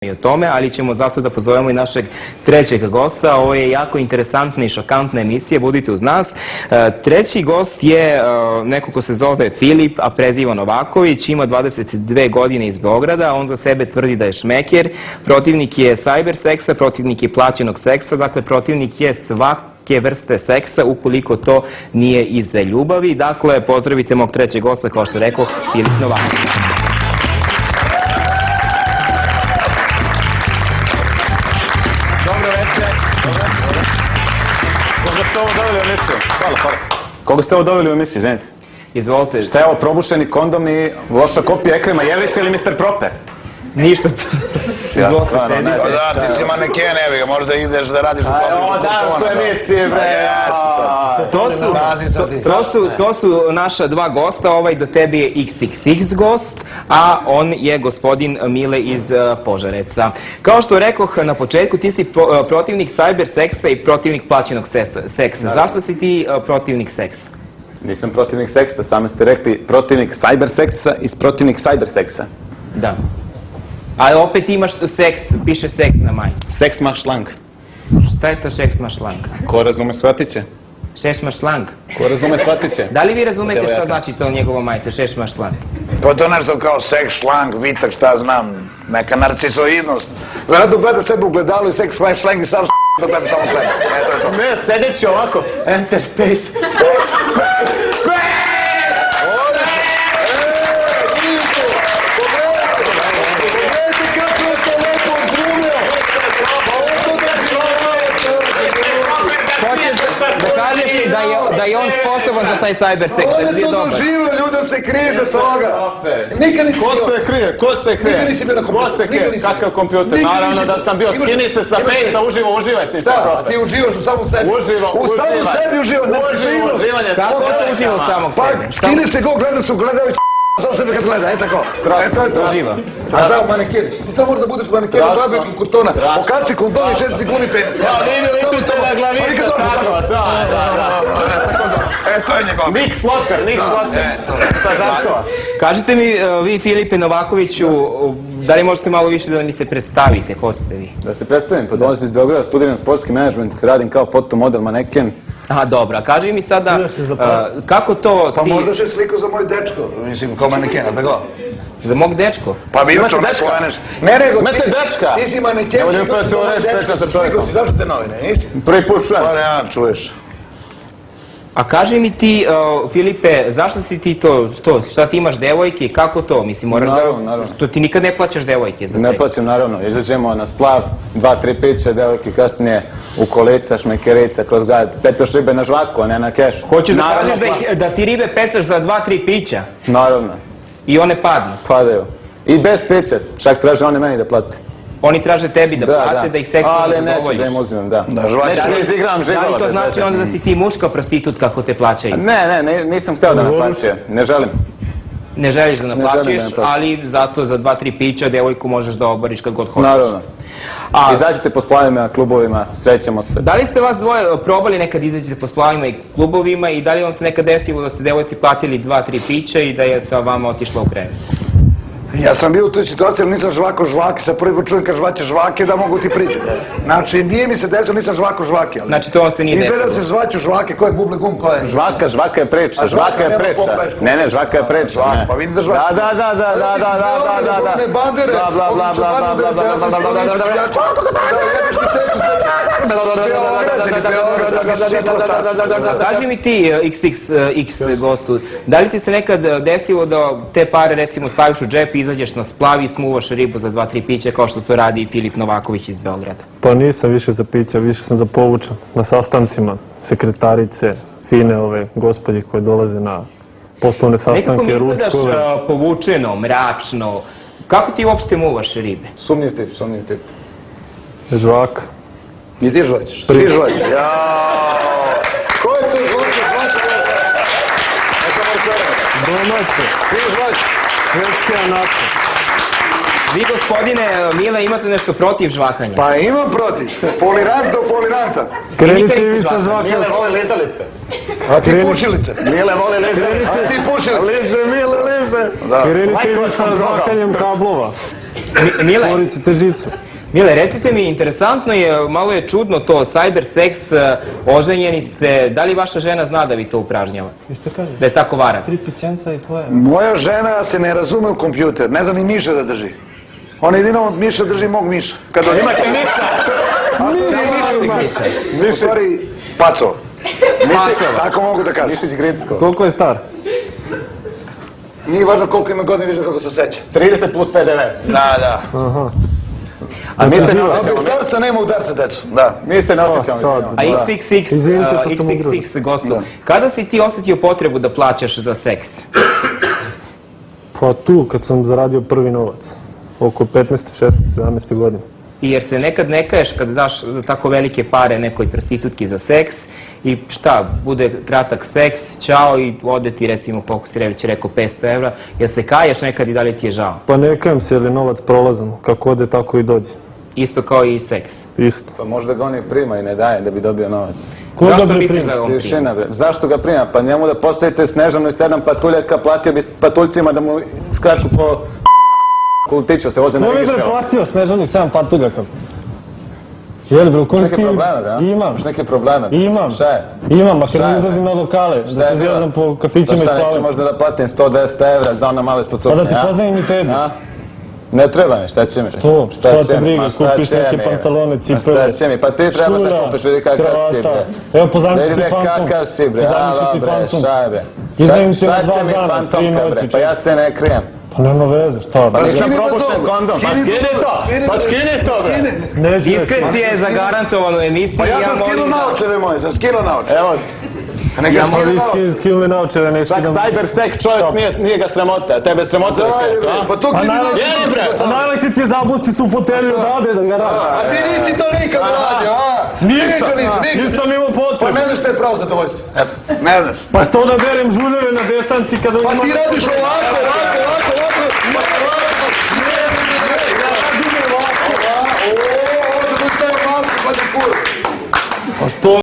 i o tome, ali ćemo zato da pozovemo i našeg trećeg gosta. Ovo je jako interesantna i šokantna emisija, budite uz nas. Treći gost je neko ko se zove Filip, a preziva Novaković, ima 22 godine iz Beograda, on za sebe tvrdi da je šmeker, protivnik je cyber seksa, protivnik je plaćenog seksa, dakle protivnik je svake vrste seksa ukoliko to nije iz ljubavi. Dakle, pozdravite mog trećeg gosta, kao što rekoh, Filip Novaković. Koga ste ovo doveli u emisiju, izvinite? Izvolite. Šta je ovo, probušeni kondom i loša kopija Ekrema Jelića ili Mr. Proper? Ništa. Izvolite, sedite. Da, ti si maneken, evi ga, možda ideš da radiš u fabriku. Ovo danas su emisije, bre! To su naša dva gosta, ovaj do tebi je XXX gost, a on je gospodin Mile iz Požareca. Kao što rekoh na početku, ti si protivnik cyber seksa i protivnik plaćenog seksa. Zašto si ti protivnik seksa? Nisam protivnik seksa, sami ste rekli protivnik cyber seksa i protivnik cyber seksa. Da. Ali opet imaš seks, piše seks na majici. Seks ma šlang. Šta je to seks ma šlang? Ko razume, shvatit će. Šeš ma šlang? Ko razume, shvatit će. Da li vi razumete šta znači to njegova majica, šeš ma šlang? Pa to nešto kao seks, šlang, vitak, šta znam, neka narcisoidnost. Vjerojatno gleda sebe u gledalu i seks, šlang i sam da gleda samo sebe. Eto je to. Ne, sedeći ovako. Enter space. Da je on sposoban za taj cyber seks. On je to doživio, ljudem se krije za toga. Nikad nisi bio. Ko se krije? Ko se krije? Nikad nisi bio na kompjuteru. Ko se krije? Kakav kompjuter? Naravno da sam bio. Skini se sa fejsa, uživajte. Da, ti uživaš u samom sebi. U samom sebi uživaš, ne ti su idos. Kako to uživa u samog sebe? Pa, skini se go, gleda su, gledao i sam sebe kad gleda, tako. Eto je to. Uživa. A znao, maneken. Ti samo možda budeš maneken u fabriku kutona. Okači kondom i 6 sekundi penis. Ja, vidio i tu te na glavica. Tako, da. To je njegov. Nick Slotter. Sa Žarkova. Kažite mi, vi Filipe Novakoviću, da li možete malo više da mi se predstavite, ko ste vi? Da se predstavim, pa dolazim iz Beograda, studiram sportski menadžment, radim kao fotomodel, maneken. Aha, dobro, a kaži mi sada, kako to Pa ti... možda še sliku za moj dečko, mislim, kao manekena, tako? Za mog dečko? Pa bi jutro ne sloveneš. Ne, nego, Imate dečka? ti si maneken, Evo, pa se ovo reč priča sa čovjekom. si zašto te novine, nisi? Prvi put čujem. Pa ne, čuješ. A kaži mi ti, Filipe, zašto si ti to, šta ti imaš devojke i kako to? Mislim, moraš Naravno. Što ti nikad ne plaćaš devojke za seks? Ne plaćam, naravno. Izađemo na splav, 2-3 pića, devojke kasnije u kolica, šmekerica, kroz grad. Pecaš ribe na žvaku, a ne na keš. Hoćeš da kažeš da ti ribe pecaš za 2-3 pića Naravno. i one padnu? Padaju. I bez pića, čak traže oni meni da plate. Oni traže tebi da plate, da ih seksualno zadovoljiš. Ali neću da im uzimam, da. žvaću. Ne izigram žigala. Da li to bez znači veze. onda da si ti muška prostitutka kako te plaćaju? Ne, nisam hteo da naplaćuje. Ne želim. Ne želiš da naplaćuješ, naplaćujem. ali zato za 2-3 pića devojku možeš da obariš kad god hoćeš. Naravno. Izađite po splavima, klubovima, srećemo se. Da li ste vas dvoje probali nekad izađete po splavima i klubovima i da li vam se nekad desilo da ste devojci platili 2-3 pića i da je sa vama otišla u krevet? Ja sam bio u toj situaciji, ali nisam žvako žvake, sa prvi put čujem kad žvaće žvake da mogu ti priđu. Znači, nije mi se desilo, nisam žvako žvake. Znači, to vam se nije desilo? Izgleda se žvaću žvake, ko je buble gum, ko je? Žvaka je priča, žvaka je priča. Ne, žvaka je priča. Pa vidim da žvaću. Da. Kaži mi ti, XXX gostu, da li ti se nekad desilo da te pare recimo staviš u džep i izađeš na splav i smuvaš ribu za 2-3 pića kao što to radi Filip Novaković iz Beograda? Pa nisam više za pića, više sam za povučan na sastancima, sekretarice, fine ove gospođe koje dolaze na poslovne sastanke, ručkove. Nekako mi izgledaš povučeno, mračno. Kako ti uopšte muvaš ribe? Sumnjiv tip. Žvaka. I ti žvaćeš? Ti žvaćeš? Ko je to žvaće? Domaće. Ti žvaćeš? Švedske anače. Vi, gospodine Mile, imate nešto protiv žvakanja? Pa imam protiv. Folirant do foliranta. Krenite vi sa žvakom. Mile vole letalice. A ti pušilice. Mile voli liže. A ti pušilice. Liže, Mile, liže. Da. Krenite vi sa žvakanjem kablova. Mile, Stvorit ćete žicu. Mile, recite mi, interesantno je, malo je čudno to, cyber seks, oženjeni ste, da li vaša žena zna da vi to upražnjavate? I što kaže? Da je tako vara? 3 pićenca i tvoje. Moja žena se ne razume u kompjuter, ne zna ni miša da drži. Ona jedino od miša drži mog miša. Kada imate miša? Miša. U stvari, paco. Pacova. Tako mogu da kažem. Mišić Gricko. Koliko je star? Nije važno koliko ima godina, više kako se osjeća. 30 plus PDV. Da. A mi se ne Ali osjećamo. starca nema udarca, decu. Da. Mi se ne osjećamo. sad. A XXX, Izvinite što sam XXX gostu, kada si ti osjetio potrebu da plaćaš za seks? Pa tu, kad sam zaradio prvi novac. Oko 15, 16, 17 godine. I jer se nekad ne kaješ kad daš tako velike pare nekoj prostitutki za seks i šta, bude kratak seks, čao i ode ti recimo, koliko si već rekao, 500 evra, jel se kaješ nekad i da li ti je žao? Pa ne kajem se jer je novac prolazan. Kako ode, tako i dođe. Isto kao i seks. Isto. Pa možda ga on i prima i ne daje da bi dobio novac. Koga Zašto bre misliš prima? da on prima? Tišina bre. Zašto ga prima? Pa njemu da postavite Snežanu i 7 patuljaka, platio bi patuljcima da mu skraču po kultiću, se voze na Ko mi bre regišpeo. platio Snežani 7 patuljaka? Jel bre, u kojem Neke ti... probleme, da? Imam. Imaš neke probleme? Imam. Šta je? Imam, makar Šta ne je? izlazim na lokale, Šta da je se bilo? zjazam po kafićima i Pa šta, neću spavam. možda da platim 100-200 evra za ono malo ispod Pa suknje, da ti a? poznam i tebi. A? Ne treba mi, šta će mi? To, šta te će mi? briga, Ma šta kupiš će neke mi? pantalone, Ma cipele. Šta će mi? Pa ti trebaš da kupiš, vidi kakav si bre. kravata. Evo, pozajmit ću Vidi ti bre fantom. kakav si bre, Pozajmit ću alo ti bre, fantom. šta je bre? Izdajim ti na Šta 2 će mi dana, 3 fantomka noći, bre, pa ja se ne krijem. Pa nema veze, šta? Pa nisam skini to propušten dobro. kondom, pa Skini skini to, to, skini pa to. skini to bre. Neću Diskrecija je zagarantovana u emisiji. Pa ja sam molim skinuo da- naočare moje, sam skinuo naočare. Evo, Neka Ja skinuo molim naočare. Skinuli naočare, ne čak skidam. cyber sex čovjek nije ga sramota, a tebe je sramota da Daj, skriješ, bre, a? pa to Pa kriminal. Jeli, bre, Pa najlakše ti je zabusti se u fotelju odavde da ga radi. A ti nisi to nikad radio, a? Nisam, Nikad. nisam imao Pa potrebu. ne znaš šta je pravo zadovoljstvo. Eto, ne znaš. Pa što da berem žuljeve na desanci kada... Pa ti radiš ovako.